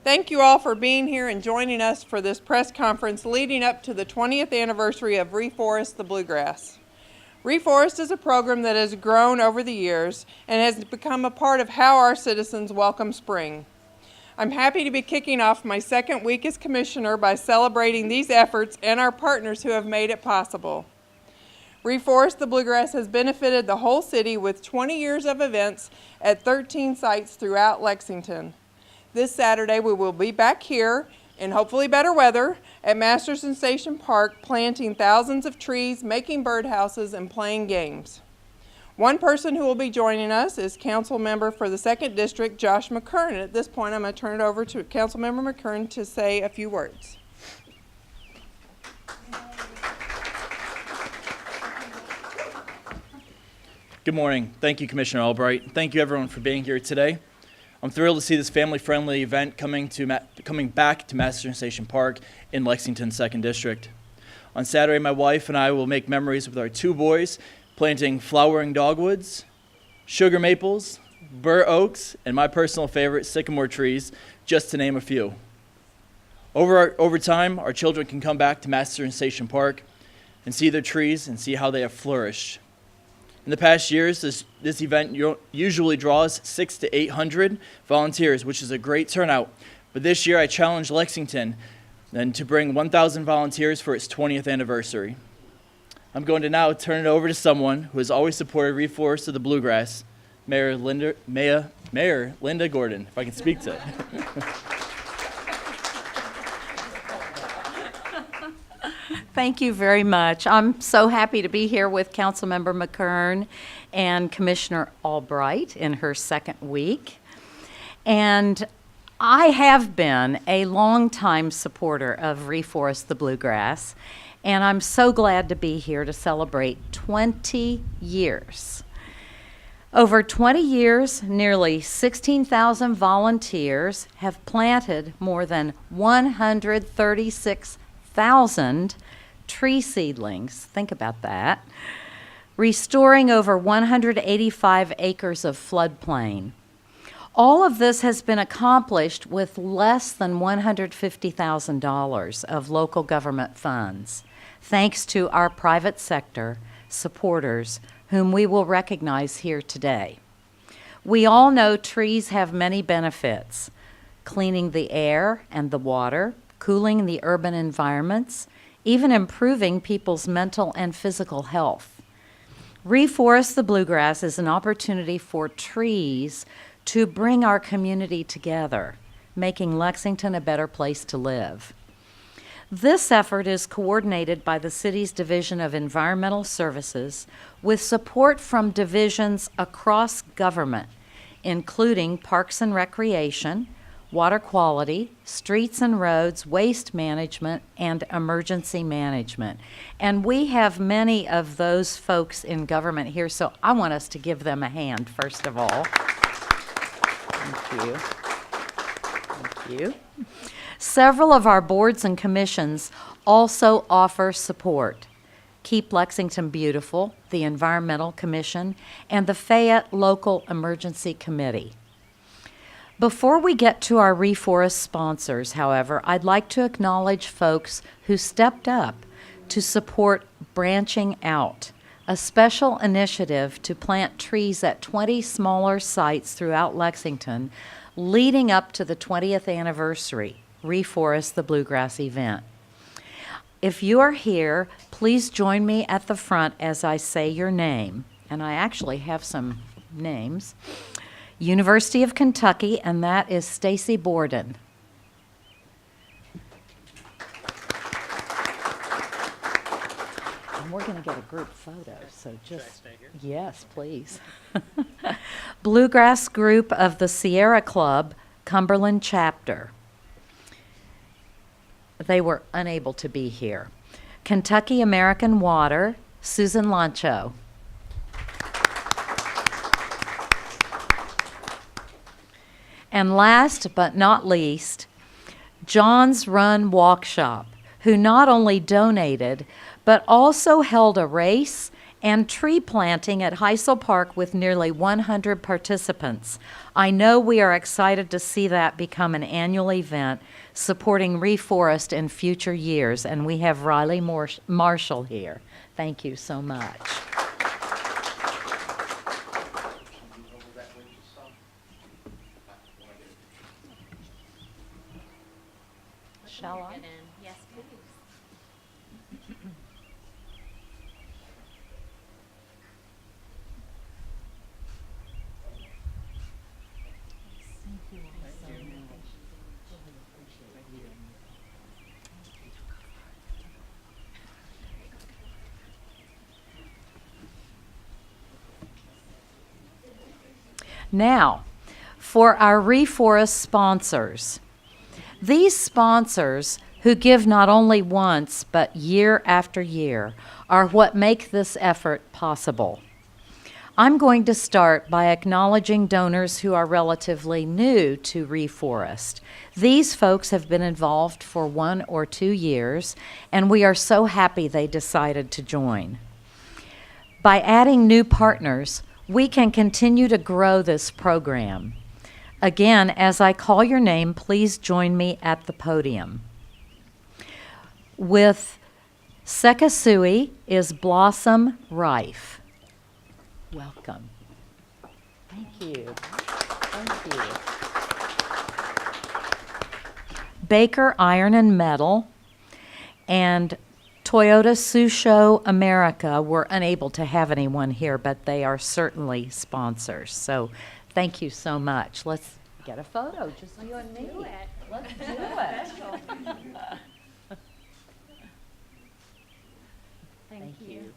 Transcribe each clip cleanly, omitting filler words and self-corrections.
Thank you all for being here and joining us for this press conference leading up to the 20th anniversary of Reforest the Bluegrass. Reforest is a program that has grown over the years and has become a part of how our citizens welcome spring. I'm happy to be kicking off my second week as commissioner by celebrating these efforts and our partners who have made it possible. Reforest the Bluegrass has benefited the whole city with 20 years of events at 13 sites throughout Lexington. This Saturday we will be back here in hopefully better weather at Masterson Station Park, planting thousands of trees, making birdhouses, and playing games. One person who will be joining us is Council Member for the 2nd District, Josh McKern. At this point, I'm going to turn it over to Council Member McKern to say a few words. Good morning. Thank you, Commissioner Albright. Thank you, everyone, for being here today. I'm thrilled to see this family-friendly event coming back to Masterson Station Park in Lexington's 2nd District. On Saturday, my wife and I will make memories with our 2 boys, planting flowering dogwoods, sugar maples, bur oaks, and my personal favorite, sycamore trees, just to name a few. Over time, our children can come back to Masterson Station Park and see their trees and see how they have flourished. In the past years, this event usually draws 600 to 800 volunteers, which is a great turnout. But this year, I challenged Lexington to bring 1,000 volunteers for its 20th anniversary. I'm going to now turn it over to someone who has always supported Reforest of the Bluegrass, Mayor Linda Gordon, if I can speak to it. Thank you very much. I'm so happy to be here with Councilmember McKern and Commissioner Albright in her 2nd week. And I have been a longtime supporter of Reforest the Bluegrass, and I'm so glad to be here to celebrate 20 years. Over 20 years, nearly 16,000 volunteers have planted more than 136,000 tree seedlings, think about that, restoring over 185 acres of floodplain. All of this has been accomplished with less than $150,000 of local government funds, thanks to our private sector supporters, whom we will recognize here today. We all know trees have many benefits: cleaning the air and the water, cooling the urban environments, even improving people's mental and physical health. Reforest the Bluegrass is an opportunity for trees to bring our community together, making Lexington a better place to live. This effort is coordinated by the city's Division of Environmental Services with support from divisions across government, including Parks and Recreation, Water Quality, Streets and Roads, Waste Management, and Emergency Management. And we have many of those folks in government here, so I want us to give them a hand, first of all. Thank you. Thank you. Several of our boards and commissions also offer support. Keep Lexington Beautiful, the Environmental Commission, and the Fayette Local Emergency Committee. Before we get to our Reforest sponsors, however, I'd like to acknowledge folks who stepped up to support Branching Out, a special initiative to plant trees at 20 smaller sites throughout Lexington leading up to the 20th anniversary Reforest the Bluegrass event. If you are here, please join me at the front as I say your name. And I actually have some names. University of Kentucky, and that is Stacy Borden. And we're going to get a group photo, so just, yes, please. Bluegrass Group of the Sierra Club, Cumberland Chapter. They were unable to be here. Kentucky American Water, Susan Lancho. And last but not least, John's Run Walk Shop, who not only donated, but also held a race and tree planting at Heisel Park with nearly 100 participants. I know we are excited to see that become an annual event supporting Reforest in future years, and we have Riley Marshall here. Thank you so much. Shall I? Yes, please. Now, for our Reforest sponsors. These sponsors, who give not only once, but year after year, are what make this effort possible. I'm going to start by acknowledging donors who are relatively new to Reforest. These folks have been involved for 1 or 2 years, and we are so happy they decided to join. By adding new partners, we can continue to grow this program. Again, as I call your name, please join me at the podium. With Sekasui is Blossom Rife. Welcome. Thank you. Thank you. Baker Iron and Metal and Toyota Susho America were unable to have anyone here, but they are certainly sponsors. So thank you so much. Let's get a photo, just you and me. Let's do it. Thank you.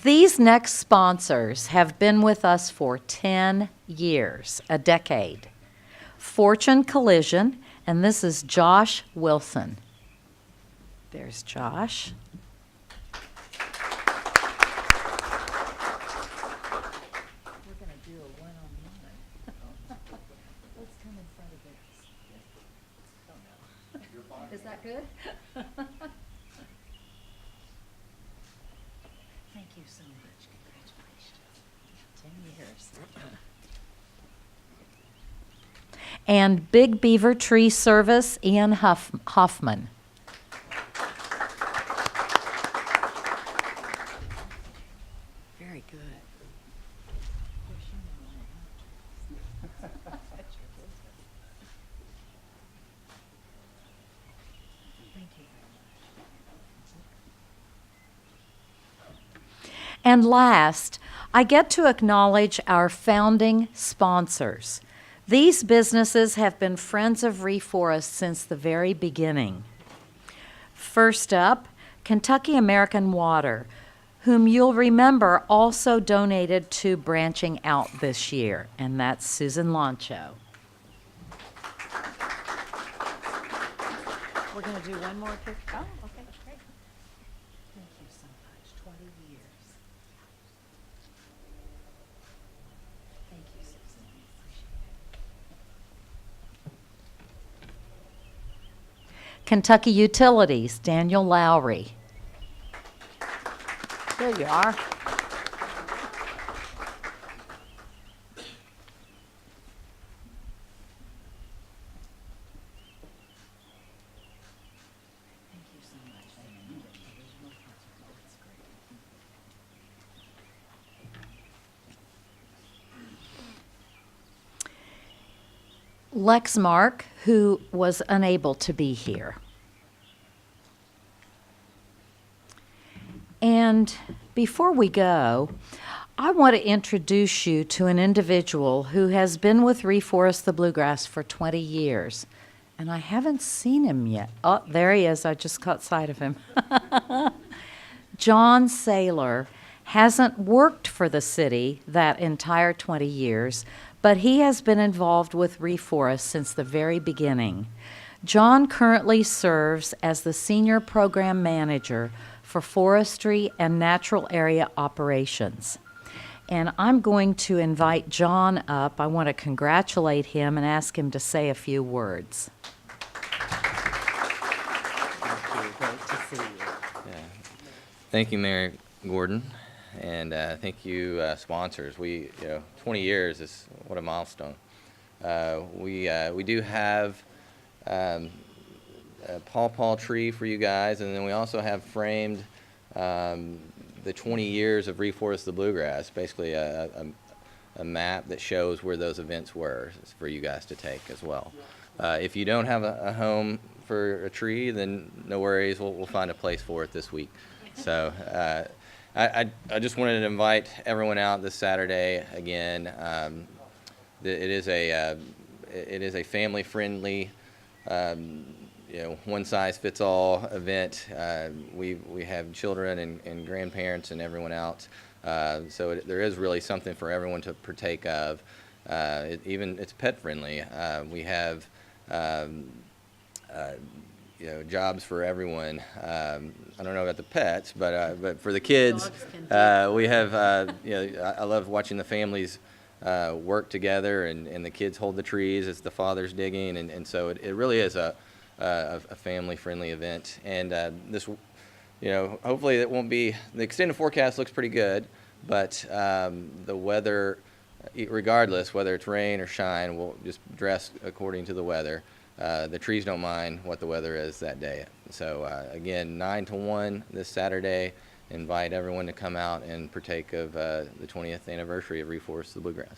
These next sponsors have been with us for 10 years, a decade. Fortune Collision, and this is Josh Wilson. There's Josh. We're going to do a one-on-one. Let's come in front of this. Oh, no. Is that good? Thank you so much. Congratulations. 10 years. And Big Beaver Tree Service, Ian Hoffman. Very good. And last, I get to acknowledge our founding sponsors. These businesses have been friends of Reforest since the very beginning. First up, Kentucky American Water, whom you'll remember also donated to Branching Out this year, and that's Susan Loncho. We're going to do one more picture. Oh, okay, great. Thank you so much. 20 years. Thank you, Susan. Appreciate it. Kentucky Utilities, Daniel Lowry. There you are. Thank you so much. Lexmark, who was unable to be here. And before we go, I want to introduce you to an individual who has been with Reforest the Bluegrass for 20 years. And I haven't seen him yet. Oh, there he is. I just caught sight of him. John Saylor hasn't worked for the city that entire 20 years, but he has been involved with Reforest since the very beginning. John currently serves as the Senior Program Manager for Forestry and Natural Area Operations. And I'm going to invite John up. I want to congratulate him and ask him to say a few words. Thank you. Thank you, Mayor Gordon, and thank you, sponsors. 20 years is what a milestone. We do have a pawpaw tree for you guys, and then we also have framed the 20 years of Reforest the Bluegrass, basically a map that shows where those events were for you guys to take as well. If you don't have a home for a tree, then no worries, we'll find a place for it this week. So I just wanted to invite everyone out this Saturday again. It is a family-friendly, one-size-fits-all event. We have children and grandparents and everyone out, so there is really something for everyone to partake of. It's pet-friendly. We have jobs for everyone. I don't know about the pets, but for the kids, we have. I love watching the families work together, and the kids hold the trees as the father's digging, and so it really is a family-friendly event. And this, hopefully it won't be. The extended forecast looks pretty good, but the weather, regardless whether it's rain or shine, we'll just dress according to the weather. The trees don't mind what the weather is that day. So again, 9 to 1 this Saturday. Invite everyone to come out and partake of the 20th anniversary of Reforest the Bluegrass.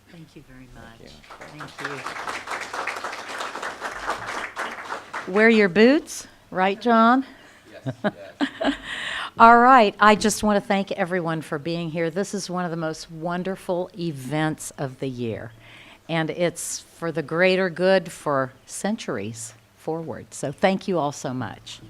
Thank you very much. Thank you. Wear your boots, right, John? Yes. All right. I just want to thank everyone for being here. This is one of the most wonderful events of the year, and it's for the greater good for centuries forward. So thank you all so much.